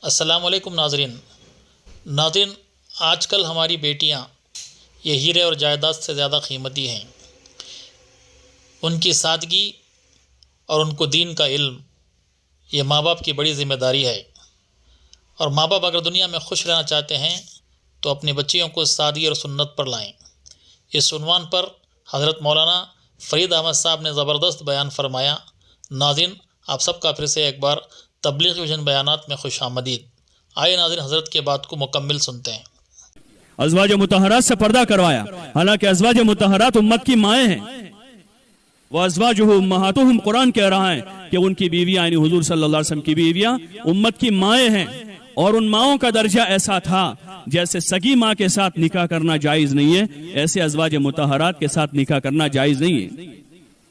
अस्सलाम वालेकुम नाज़रीन, आजकल हमारी बेटियां ये हीरे और जायदाद से ज़्यादा कीमती हैं। उनकी सादगी और उनको दीन का इल्म ये माँ बाप की बड़ी ज़िम्मेदारी है। और माँ बाप अगर दुनिया में खुश रहना चाहते हैं तो अपनी बच्चियों को सादगी और सुन्नत पर लाएं। इस उन्वान पर हज़रत मौलाना फ़रीद अहमद साहब ने ज़बरदस्त बयान फरमाया। नाज़रीन, आप सबका फिर से एक बार तबलीग विजन बयानात में खुश आमदीद। आइए नाज़रीन, हज़रत के बात को मुकम्मिल सुनते हैं। अज़वाज मुतहरात से पर्दा करवाया, हालांकि अज़वाज मुतहरात उम्मत की माएँ हैं। वह अज़वाजुहुम उम्महातुहुम, कुरान कह रहा है कि उनकी बीवियां यानी हुजूर सल्लल्लाहु अलैहि वसल्लम की बीवियां उम्मत की माएँ हैं। और उन माओं का दर्जा ऐसा था जैसे सगी माँ के साथ निकाह करना जायज़ नहीं है, ऐसे अज़वाज मुतहरात के साथ निकाह करना जायज़ नहीं है।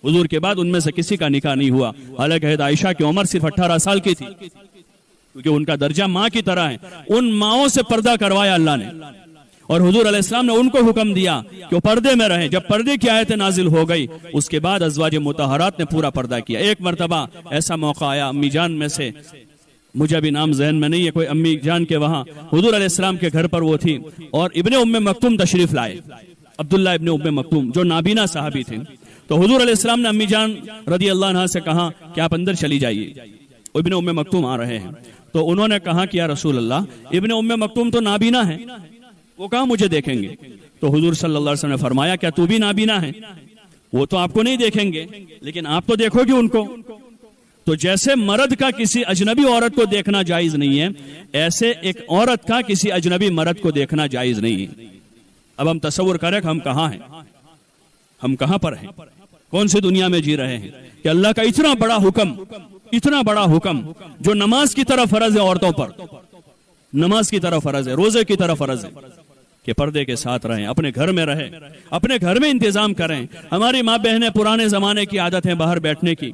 हुजूर के बाद उनमें से किसी का निकाह नहीं हुआ। हालांकि हज़रत आयशा की उम्र सिर्फ 18 साल की थी, क्योंकि उनका दर्जा माँ की तरह है। उन माओं से पर्दा करवाया अल्लाह ने, और हुजूर अलैहिस्सलाम ने उनको हुक्म दिया कि वो पर्दे में रहें। जब पर्दे की आयतें नाजिल हो गई, उसके बाद अज़वाज मुतहरात ने पूरा पर्दा किया। एक मरतबा ऐसा मौका आया, अम्मी जान में से, मुझे अभी नाम ज़हन में नहीं है, कोई अम्मी जान के वहाँ हुजूर अलैहिस्सलाम के घर पर वो थी, और इब्ने उम्मे मक्तूम तशरीफ लाए, अब्दुल्ला इब्ने उम्मे मक्तूम, जो नाबीना सहाबी थे। तो हुजूर अलैहिस्सलाम ने अम्मी जान रदी अल्लाह अन्हा से कहा कि आप अंदर चली जाइए, इब्ने उम्मे मक्तूम आ रहे हैं। तो उन्होंने कहा कि या रसूल अल्लाह, इब्ने उम्मे मक्तूम तो नाबीना है, वो कहाँ मुझे देखेंगे? तो हुजूर सल्लल्लाहु अलैहि वसल्लम ने फरमाया, क्या तू भी नाबीना है? वो तो आपको नहीं देखेंगे, लेकिन आप तो देखोगे उनको। तो जैसे मर्द का किसी अजनबी औरत को देखना जायज नहीं है, ऐसे एक औरत का किसी अजनबी मर्द को देखना जायज नहीं है। अब हम तसव्वुर करें कि हम कहाँ हैं, हम कहाँ पर हैं, कौन सी दुनिया में जी रहे हैं कि अल्लाह का इतना बड़ा हुक्म जो नमाज की तरफ फर्ज है औरतों पर, नमाज की तरफ फर्ज है, रोजे की तरफ फर्ज है कि पर्दे के साथ रहें, अपने घर में रहें, अपने घर में इंतजाम करें। हमारी माँ बहनें पुराने जमाने की आदत है बाहर बैठने की।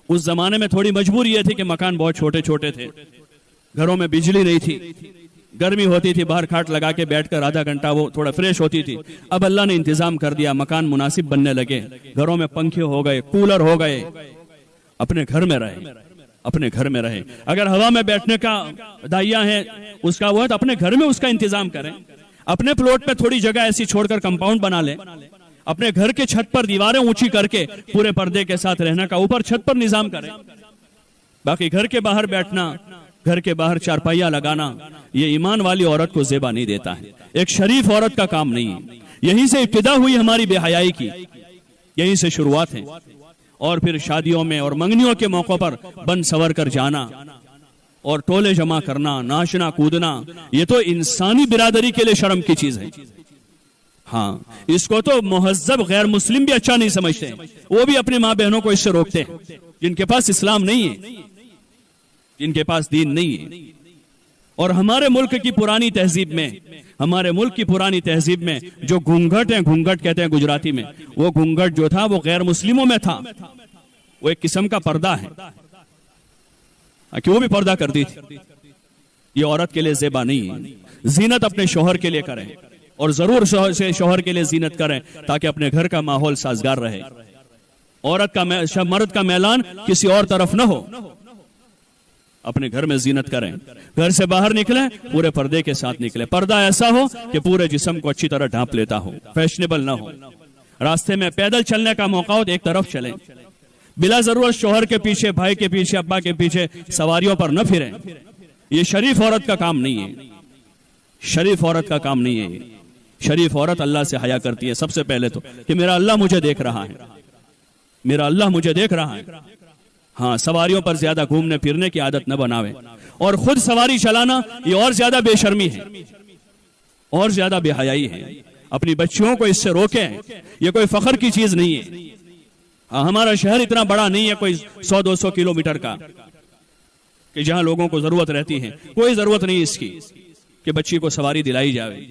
उस जमाने में थोड़ी मजबूरी यह थी कि मकान बहुत छोटे छोटे थे, घरों में बिजली नहीं थी, गर्मी होती थी, बाहर खाट लगा के बैठकर आधा घंटा वो थोड़ा फ्रेश होती थी। अब अल्लाह ने इंतजाम कर दिया, मकान मुनासिब बनने लगे, घरों में पंखे हो गए, कूलर हो गए। अपने घर में रहे, अपने घर में रहे। अगर हवा में बैठने का दाहिया है उसका वो है, तो अपने घर में उसका इंतजाम करें। अपने प्लॉट पे थोड़ी जगह ऐसी छोड़कर कंपाउंड बना लें, अपने घर के छत पर दीवारें ऊंची करके पूरे पर्दे के साथ रहने का ऊपर छत पर निजाम करें। बाकी घर के बाहर बैठना, घर के बाहर चारपाइया लगाना, ये ईमान वाली औरत को ज़ेबा नहीं देता है, एक शरीफ औरत का काम नहीं है। यहीं से इब्तिदा हुई हमारी बेहयाई की, यहीं से शुरुआत है। और फिर शादियों में और मंगनियों के मौकों पर बन सवर कर जाना और टोले जमा करना, नाचना कूदना, ये तो इंसानी बिरादरी के लिए शर्म की चीज है। हाँ, इसको तो मुहज्जब गैर मुस्लिम भी अच्छा नहीं समझते, वो भी अपनी माँ बहनों को इससे रोकते हैं, जिनके पास इस्लाम नहीं है, जिनके पास दीन नहीं है। और हमारे मुल्क की पुरानी तहजीब में, हमारे मुल्क की पुरानी तहजीब में जो घूंघट है, घूंघट कहते हैं गुजराती में, वो घूंघट जो था वो गैर मुस्लिमों में था, वो एक किस्म का पर्दा है कि वो भी पर्दा करती थी। ये औरत के लिए ज़ेबा नहीं है। जीनत अपने शौहर के लिए करें, और जरूर शौहर के लिए जीनत करें, ताकि अपने घर का माहौल साजगार रहे। औरत का मर्द का मैलान किसी और तरफ न हो, अपने घर में जीनत करें। घर से बाहर निकलें, पूरे पर्दे के साथ निकलें। पर्दा ऐसा हो कि पूरे जिस्म को अच्छी तरह ढांप लेता हो, फैशनेबल ना हो। रास्ते में पैदल चलने का मौका हो तो एक तरफ चलें, बिला जरूरत शौहर के पीछे, भाई के पीछे, अब्बा के पीछे सवारियों पर न फिरें। ये शरीफ औरत का काम नहीं है, शरीफ औरत का काम नहीं है। शरीफ औरत अल्लाह से हया करती है सबसे पहले तो, कि मेरा अल्लाह मुझे देख रहा है, मेरा अल्लाह मुझे देख रहा है। हाँ, सवारियों पर ज्यादा घूमने फिरने की आदत न बनावे, और खुद सवारी चलाना ये और ज्यादा बेशर्मी है, और ज्यादा बेहयाई है। अपनी बच्चियों को इससे रोकें, ये कोई फख्र की चीज नहीं है। हाँ, हमारा शहर इतना बड़ा नहीं है कोई 100-200 किलोमीटर का कि जहां लोगों को जरूरत रहती है। कोई जरूरत नहीं इसकी कि बच्ची को सवारी दिलाई जावे।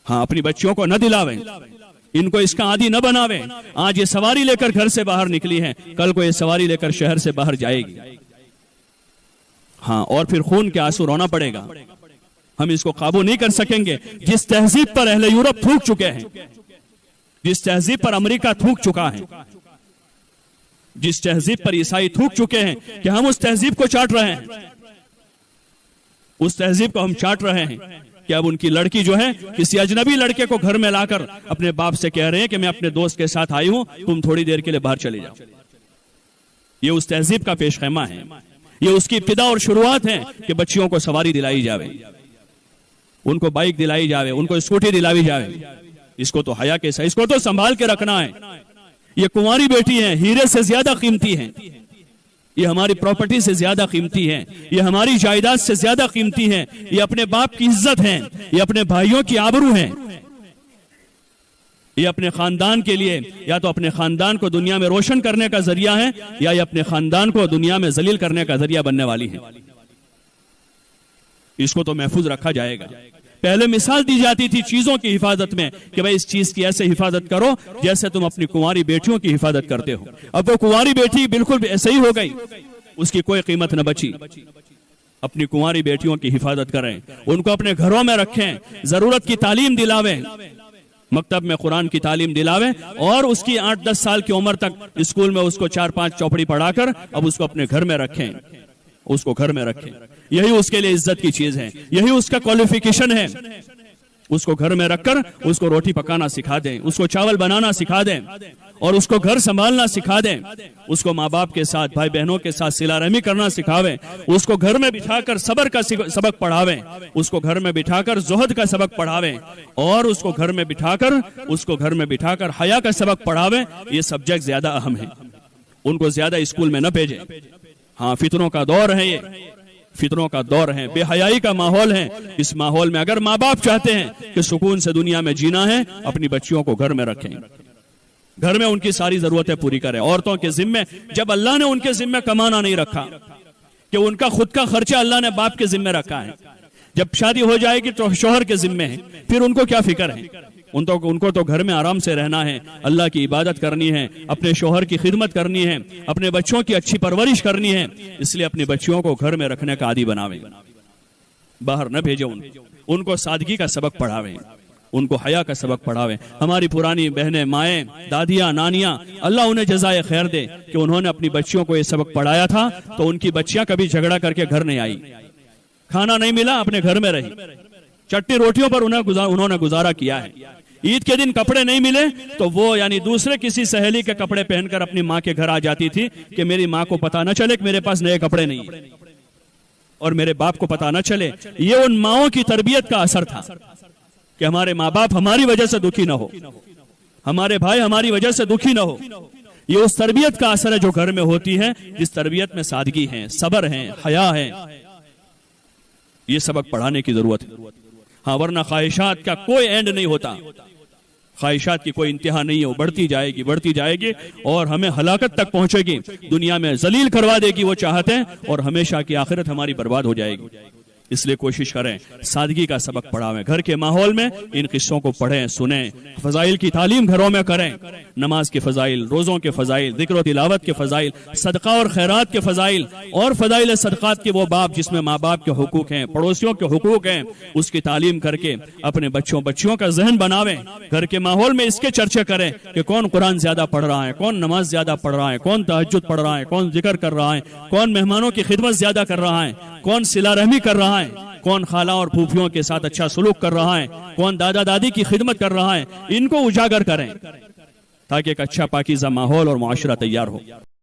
हाँ, अपनी बच्चियों को न दिलावें, इनको इसका आदी न बनावे। आज ये सवारी लेकर घर से बाहर निकली है, कल को ये सवारी लेकर शहर से बाहर जाएगी। हाँ, और फिर खून के आंसू रोना पड़ेगा। हम इसको काबू नहीं कर सकेंगे। जिस तहजीब पर अहले यूरोप थूक चुके हैं, जिस तहजीब पर अमेरिका थूक चुका है, जिस तहजीब पर ईसाई थूक चुके हैं, कि हम उस तहजीब को चाट रहे हैं। उस तहजीब को हम चाट रहे हैं कि अब उनकी लड़की जो है किसी अजनबी लड़के को घर में लाकर अपने बाप से कह रहे हैं कि मैं अपने दोस्त के साथ आई हूं, तुम थोड़ी देर के लिए बाहर चले जाओ। ये उस तहजीब का पेश खैमा है, ये उसकी इब्तिदा और शुरुआत है कि बच्चियों को सवारी दिलाई जावे, उनको बाइक दिलाई जावे, उनको स्कूटी दिलाई जावे। इसको तो हया के साथ, इसको तो संभाल के रखना है। ये कुंवारी बेटी है, हीरे से ज्यादा कीमती है, ये हमारी प्रॉपर्टी से ज्यादा कीमती है, ये हमारी जायदाद से ज्यादा कीमती है, ये अपने बाप की इज्जत है, ये अपने भाइयों की आबरू है, ये अपने खानदान के लिए या तो अपने खानदान को दुनिया में रोशन करने का जरिया है या ये अपने खानदान को दुनिया में जलील करने का जरिया बनने वाली है। इसको तो महफूज रखा जाएगा। पहले मिसाल दी जाती थी चीजों की हिफाजत में कि भाई इस चीज की ऐसे हिफाजत करो जैसे तुम अपनी कुंवारी बेटियों की हिफाजत करते हो। अब वो कुंवारी बेटी बिल्कुल ऐसे ही हो गई, उसकी कोई कीमत न बची। अपनी कुंवारी बेटियों की हिफाजत करें, उनको अपने घरों में रखें, जरूरत की तालीम दिलावें, मकतब में कुरान की तालीम दिलावें और उसकी 8-10 साल की उम्र तक स्कूल में उसको 4-5 चौपड़ी पढ़ाकर अब उसको अपने घर में रखें, उसको घर में रखें। यही उसके लिए इज्जत की चीज है, यही उसका क्वालिफिकेशन है। उसको घर में रखकर उसको रोटी पकाना सिखा दें, उसको चावल बनाना सिखा दें और उसको घर संभालना सिखा दें। उसको माँ बाप के साथ, भाई बहनों के साथ सिला रहमी करना सिखावें। उसको घर में बिठाकर सब्र का सबक पढ़ावें, उसको घर में बिठाकर जुहद का सबक पढ़ावें और उसको घर में बिठाकर हया का सबक पढ़ावें। ये सब्जेक्ट ज्यादा अहम है, उनको ज्यादा स्कूल में न भेजें। हाँ, फितरों का दौर है, ये फितरों का दौर है, बेहयाई का माहौल है। इस माहौल में अगर माँ बाप चाहते हैं कि सुकून से दुनिया में जीना है, अपनी बच्चियों को घर में रखें, घर में उनकी सारी जरूरतें पूरी करें। औरतों के जिम्मे, जब अल्लाह ने उनके जिम्मे कमाना नहीं रखा कि उनका खुद का खर्चा अल्लाह ने बाप के जिम्मे रखा है, जब शादी हो जाएगी तो शौहर के जिम्मे है, फिर उनको क्या फिक्र है? उनको तो घर में आराम से रहना है, अल्लाह की इबादत करनी है, अपने शौहर की खिदमत करनी है, अपने बच्चों की अच्छी परवरिश करनी है। इसलिए अपनी बच्चियों को घर में रखने का आदी बनावें, बाहर न भेजें, उनको सादगी का सबक पढ़ावें, उनको हया का सबक पढ़ावें। हमारी पुरानी बहनें, माएँ, दादियाँ, नानियाँ, अल्लाह उन्हें जज़ाए खैर दे कि उन्होंने अपनी बच्चियों को ये सबक पढ़ाया था तो उनकी बच्चियां कभी झगड़ा करके घर नहीं आई, खाना नहीं मिला अपने घर में रही, चट्टी रोटियों पर उन्होंने गुजारा किया है। ईद के दिन कपड़े नहीं मिले तो वो यानी दूसरे किसी सहेली के कपड़े पहनकर अपनी माँ के घर आ जाती थी कि मेरी माँ को पता न चले कि मेरे पास नए कपड़े नहीं है और मेरे बाप को पता न चले। ये उन माओं की तरबियत का असर था कि हमारे माँ बाप हमारी वजह से दुखी न हो, हमारे भाई हमारी वजह से दुखी न हो। ये उस तरबियत का असर है जो घर में होती है, जिस तरबियत में सादगी है, सब्र है, हया है। ये सबक पढ़ाने की जरूरत है। हाँ, वरना ख्वाहिशात का कोई एंड नहीं होता, ख्वाहिशात की कोई इंतहा नहीं है, वो बढ़ती जाएगी और हमें हलाकत तक पहुंचेगी, दुनिया में जलील करवा देगी वो चाहते हैं और हमेशा की आखिरत हमारी बर्बाद हो जाएगी। इसलिए कोशिश करें सादगी का सबक पढ़ावें, घर के माहौल में इन किस्सों को पढ़ें, सुनें, फजाइल की तालीम घरों में करें, नमाज के फजाइल, रोजों के फजाइल, जिक्र तिलावत के फजाइल, सदका और खैरात के फजाइल और फजाइल सदकात के वो बाब जिसमें माँ बाप के हुकूक हैं, पड़ोसियों के हुकूक हैं, उसकी तालीम करके अपने बच्चियों का जहन बनावें। घर के माहौल में इसके चर्चे करें कि कौन कुरान ज्यादा पढ़ रहा है, कौन नमाज ज्यादा पढ़ रहा है, कौन तहज्जुद पढ़ रहा है, कौन जिक्र कर रहा है, कौन मेहमानों की खिदमत ज्यादा कर रहा है, कौन सिला रहमी कर रहा है, कौन खाला और फूफियों के साथ अच्छा सलूक कर रहा है, कौन दादा दादी की खिदमत कर रहा है। इनको उजागर करें ताकि एक अच्छा पाकीज़ा माहौल और मुआशरा तैयार हो।